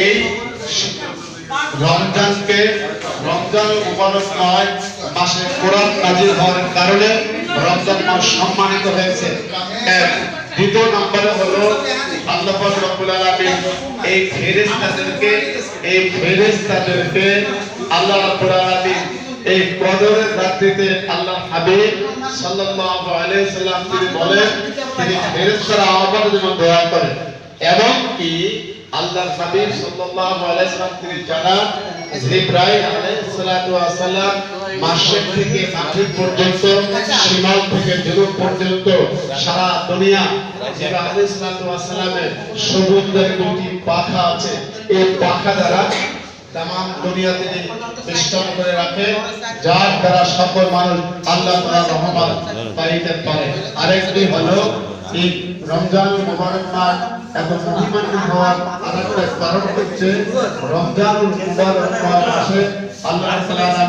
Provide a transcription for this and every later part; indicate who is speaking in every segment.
Speaker 1: এই রমজানকে রমজান মুবারক মাসে কোরআন নাজিল হওয়ার কারণে রমজান মাস সম্মানিত হয়েছে। দ্বিতীয় নম্বরে হলো আল্লাহ পাক রব্বুল আলামিন এই ফেরেশতাদেরকে আল্লাহ রাব্বুল আলামিন এই কদরের রাত্রিতে আল্লাহ হাবিব সাল্লাল্লাহু আলাইহি সাল্লাম তিনি বলেন, তিনি ফেরেশতারা আমার জন্য দোয়া করেন এবং কি আল্লাহর হাবিব সাল্লাল্লাহু আলাইহি সাল্লাম তিনি জানান জিবরাইল আলাইহিস সালাতু ওয়াস সালাম মাশরিক থেকে মাগরিব পর্যন্ত, শিমাল থেকে জুনুব পর্যন্ত সারা দুনিয়া জিবরাইল আলাইহিস সালাতু ওয়াস সালামের সমুদ্রের দুটি পাখা আছে, এই পাখা দ্বারা तमाम दुनिया তিনি বেষ্টন করে রাখে, যার দ্বারা সকল মানুষ আল্লাহ তাআলার রহমত পাইতে পারে। আরেকটি হলো এই রমজান মুবারক মাস এত মহিমান্বিত হওয়ার আরেকটা কারণ হচ্ছে রমজানুল মুবারক মাসে আল্লাহ তাআলা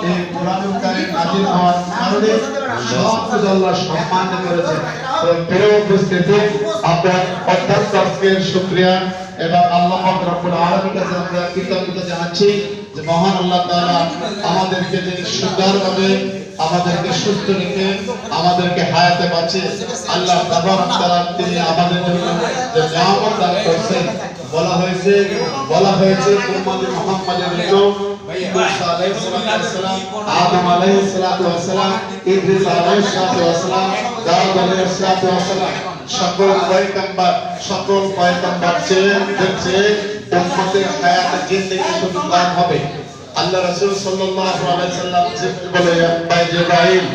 Speaker 1: এই কোরআনুল কারীম নাযিল হওয়ার কারণে সবচেয়ে আল্লাহ সম্মানিত করেছেন। তো প্রিয় উপস্থিতি, আপনার অত্যন্ত আজকের শুকরিয়া এবং আল্লাহ পাক রব্বুল আলামিনের কাছে আমরা কৃতজ্ঞতা জানাচ্ছি যে মহান আল্লাহ তাআলা আমাদেরকে যে সুন্দরভাবে আমাদেরকে সুস্থ রেখে আমাদেরকে হায়াতে বাঁচিয়ে আল্লাহ তাবারক তাআলা তিনি আমাদের জন্য যে নিয়ামত দান করেছেন। বলা হয়েছে উম্মতে মুহাম্মাদের জন্য মুসা আলাইহিস সালাম, আদম আলাইহিস সালাম, ইদ্রিস আলাইহিস সালাম, দাউদ আলাইহিস সালাম, সকল পয়গম্বর চেয়ে উম্মতের হায়াতে জিন্দেগি সুন্দর হবে। আল্লাহ রাসূল সাল্লাল্লাহু আলাইহি সাল্লাম বলে ভাই জিবরাইল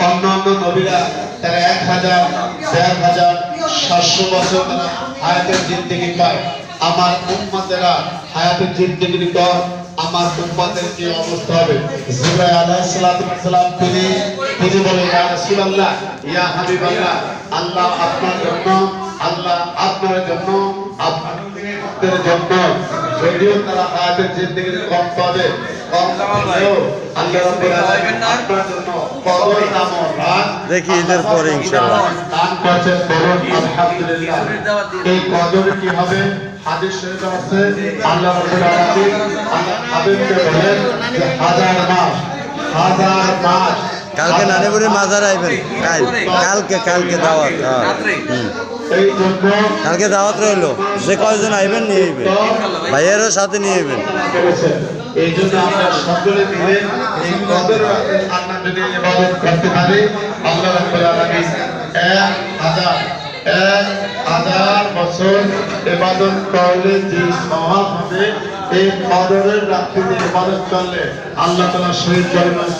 Speaker 1: অন্যান্য নবীরা তারা 1000-1500 বছর তারা হায়াতের জিন্দেগি পায়, আমার উম্মতেরা হায়াতের জিন্দেগির পর আমার উম্মতের কি অবস্থা হবে? জিবরাইল আলাইহিস সালাম তিনি বলে ইয়া রাসূলুল্লাহ, ইয়া হাবিবাল্লাহ, আল্লাহ আপনার জন্য আপনাদের জন্য যদিও তারা হায়াতের জিন্দেগির কম পাবে, আল্লাহ রাব্বুল আলামিন আপনার জন্য কবর নামক রাত
Speaker 2: দেখি ঈদের পরে ইনশাআল্লাহ
Speaker 1: দান করেছেন। বলুন আলহামদুলিল্লাহ। এই কদর কি হবে? হাদিস শরীফে আছে আল্লাহ রাব্বুল আলামিন আল্লাহ হাবিবকে বলেন যে হাজার মাস
Speaker 2: কালকে নানিপুরের মাজার আইবেন, কালকে দাওয়াত,
Speaker 1: এই জন্য
Speaker 2: কালকে দাওয়াত রইলো, যে কয়জন আইবেন নিয়ে আইবেন, ভাইয়েরও সাথে নিয়ে আইবেন।
Speaker 1: এই জন্য আমরা সকলে মিলে এই কদর রাতে আল্লাহ যদি ইবাদত করতে পারি, আল্লাহ রাব্বুল আলামিন 1000 বছর ইবাদত করলে যে সওয়াব হবে, এই কদরের রাতে ইবাদত করলে আল্লাহ তাআলা শহীদ করবেন।